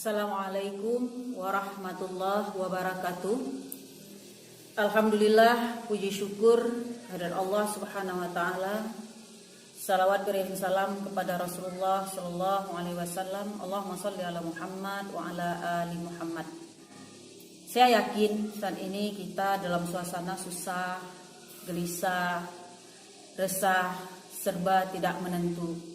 Assalamualaikum warahmatullahi wabarakatuh. Alhamdulillah, puji syukur kehadirat Allah Subhanahu wa taala. Salawat beriring salam kepada Rasulullah sallallahu alaihi wasallam. Allahumma shalli ala Muhammad wa ala ali Muhammad. Saya yakin saat ini kita dalam suasana susah, gelisah, resah, serba tidak menentu.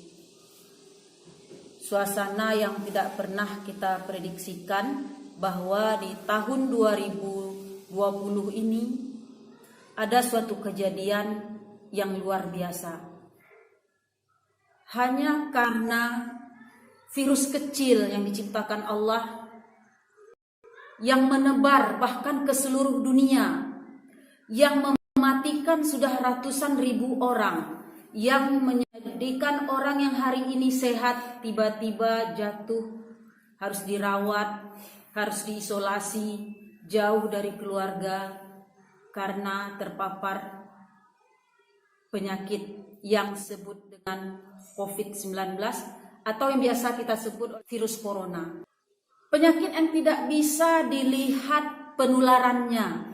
Suasana yang tidak pernah kita prediksikan bahwa di tahun 2020 ini ada suatu kejadian yang luar biasa. Hanya karena virus kecil yang diciptakan Allah yang menebar bahkan ke seluruh dunia, yang mematikan sudah ratusan ribu orang, yang menyedihkan orang yang hari ini sehat tiba-tiba jatuh, harus dirawat, harus diisolasi, jauh dari keluarga karena terpapar penyakit yang disebut dengan COVID-19 atau yang biasa kita sebut virus corona. Penyakit yang tidak bisa dilihat penularannya,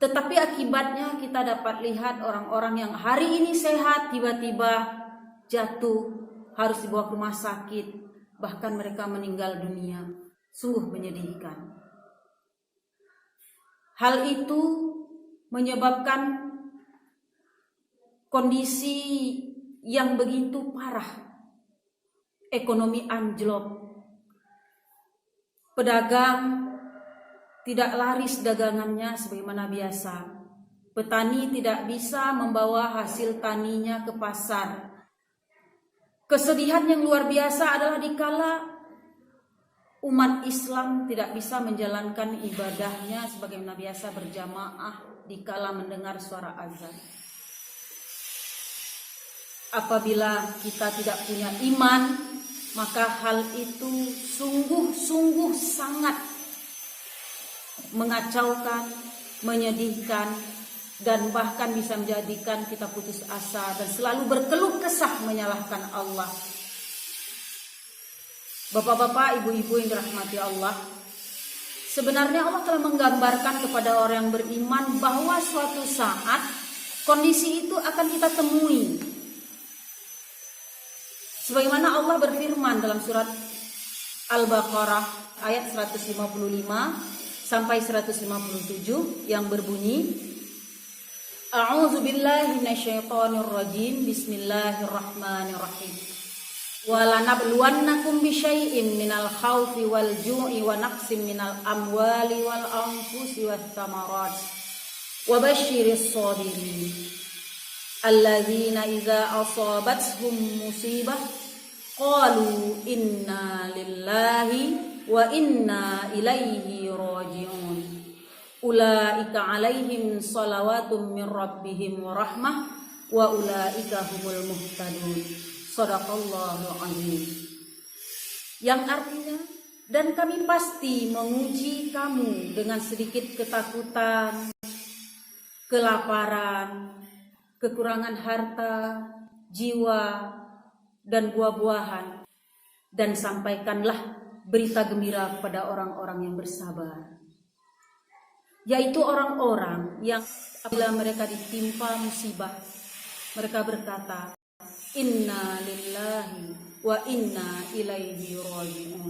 tetapi akibatnya kita dapat lihat orang-orang yang hari ini sehat tiba-tiba jatuh, harus dibawa ke rumah sakit, bahkan mereka meninggal dunia. Sungguh menyedihkan. Hal itu menyebabkan kondisi yang begitu parah. Ekonomi anjlok. Pedagang tidak laris dagangannya sebagaimana biasa. Petani tidak bisa membawa hasil taninya ke pasar. Kesedihan yang luar biasa adalah dikala umat Islam tidak bisa menjalankan ibadahnya sebagaimana biasa berjamaah dikala mendengar suara azan. Apabila kita tidak punya iman, maka hal itu sungguh-sungguh sangat mengacaukan, menyedihkan, dan bahkan bisa menjadikan kita putus asa dan selalu berkeluh kesah menyalahkan Allah. Bapak-bapak, ibu-ibu yang dirahmati Allah, sebenarnya Allah telah menggambarkan kepada orang yang beriman bahwa suatu saat kondisi itu akan kita temui. Sebagaimana Allah berfirman dalam surat Al-Baqarah ayat 155 sampai 157 yang berbunyi, A'udzu billahi minasyaitonir rajim. Bismillahirrahmanirrahim. Wa lanabluwannakum bisyai'in minal khaufi wal ju'i wa naqsim minal amwali wal anfusi wath thamarat. Wa basyiris shabirin. Alladzina idza asabathum musibah qalu inna lillahi wa inna ilaihi raji'un. Ulaika alaihim salawatun min rabbihim wa rahmah wa ulaika humul muhtadun. Shadaqallahu azim. Yang artinya, dan kami pasti menguji kamu dengan sedikit ketakutan, kelaparan, kekurangan harta, jiwa, dan buah-buahan, dan sampaikanlah berita gembira kepada orang-orang yang bersabar, yaitu orang-orang yang apabila mereka ditimpa musibah, mereka berkata, Inna lillahi wa inna ilaihi raji'un.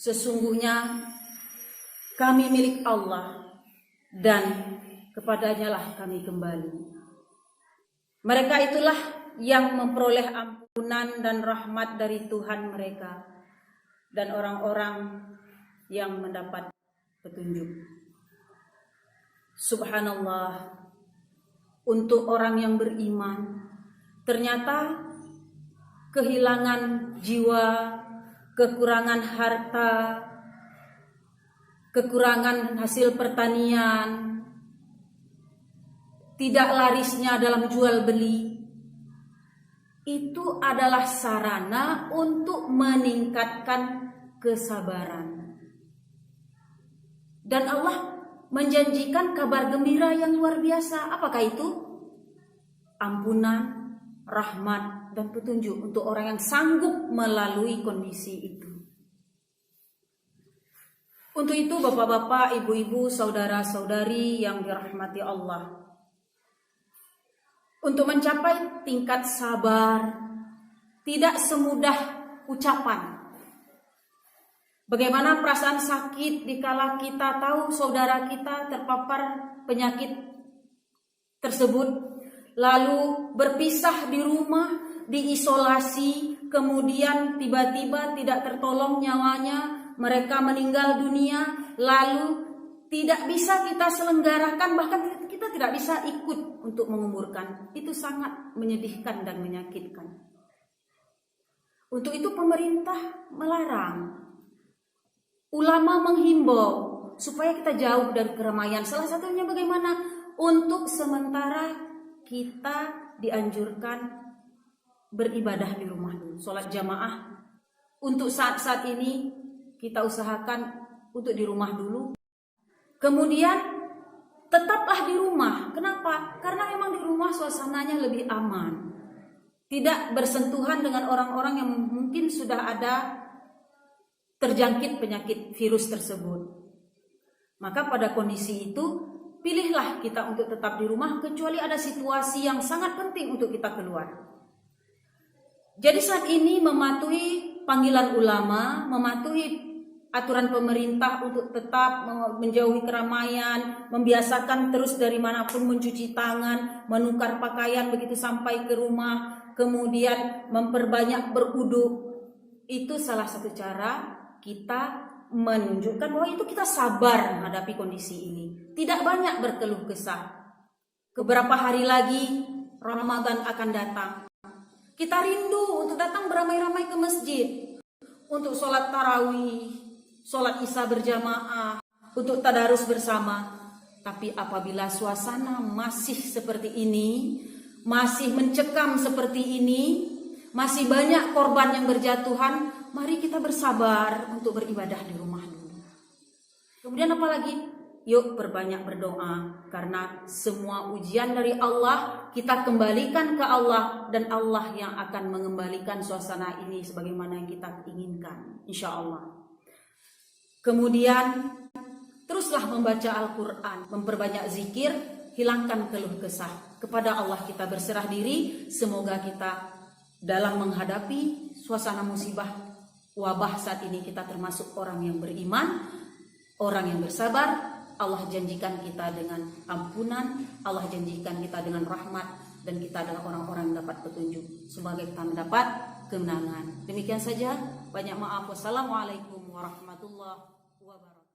Sesungguhnya kami milik Allah dan kepadanya lah kami kembali. Mereka itulah yang memperoleh ampunan dan rahmat dari Tuhan mereka dan orang-orang yang mendapat petunjuk. Subhanallah, untuk orang yang beriman, ternyata kehilangan jiwa, kekurangan harta, kekurangan hasil pertanian, tidak larisnya dalam jual beli, itu adalah sarana untuk meningkatkan kesabaran. Dan Allah menjanjikan kabar gembira yang luar biasa. Apakah itu? Ampunan, rahmat, dan petunjuk untuk orang yang sanggup melalui kondisi itu. Untuk itu bapak-bapak, ibu-ibu, saudara-saudari yang dirahmati Allah, untuk mencapai tingkat sabar tidak semudah ucapan. Bagaimana perasaan sakit dikala kita tahu saudara kita terpapar penyakit tersebut, lalu berpisah di rumah, diisolasi, kemudian tiba-tiba tidak tertolong nyawanya, mereka meninggal dunia, lalu tidak bisa kita selenggarakan, bahkan kita tidak bisa ikut untuk menguburkan. Itu sangat menyedihkan dan menyakitkan. Untuk itu pemerintah melarang, ulama menghimbau supaya kita jauh dari keramaian. Salah satunya bagaimana? Untuk sementara kita dianjurkan beribadah di rumah dulu, sholat jamaah. Untuk saat-saat ini kita usahakan untuk di rumah dulu. Kemudian tetaplah di rumah. Kenapa? Karena memang di rumah suasananya lebih aman. Tidak bersentuhan dengan orang-orang yang mungkin sudah ada terjangkit penyakit virus tersebut. Maka pada kondisi itu, pilihlah kita untuk tetap di rumah kecuali ada situasi yang sangat penting untuk kita keluar. Jadi saat ini mematuhi panggilan ulama, mematuhi aturan pemerintah untuk tetap menjauhi keramaian, membiasakan terus dari manapun mencuci tangan, menukar pakaian begitu sampai ke rumah, kemudian memperbanyak berwudu. Itu salah satu cara kita menunjukkan bahwa itu kita sabar menghadapi kondisi ini. Tidak banyak berkeluh kesah. Beberapa hari lagi Ramadan akan datang. Kita rindu untuk datang beramai-ramai ke masjid, untuk sholat tarawih, sholat isya berjamaah, untuk tadarus bersama. Tapi apabila suasana masih seperti ini, masih mencekam seperti ini, masih banyak korban yang berjatuhan, mari kita bersabar untuk beribadah di rumah dulu. Kemudian apalagi? Yuk perbanyak berdoa, karena semua ujian dari Allah kita kembalikan ke Allah, dan Allah yang akan mengembalikan suasana ini sebagaimana yang kita inginkan, insya Allah. Kemudian teruslah membaca Al-Quran, memperbanyak zikir, hilangkan keluh kesah. Kepada Allah kita berserah diri. Semoga kita dalam menghadapi suasana musibah wabah saat ini kita termasuk orang yang beriman, orang yang bersabar. Allah janjikan kita dengan ampunan, Allah janjikan kita dengan rahmat, dan kita adalah orang-orang yang dapat petunjuk. Semoga kita mendapat kemenangan. Demikian saja, banyak maaf. Wassalamualaikum warahmatullahi wabarakatuh.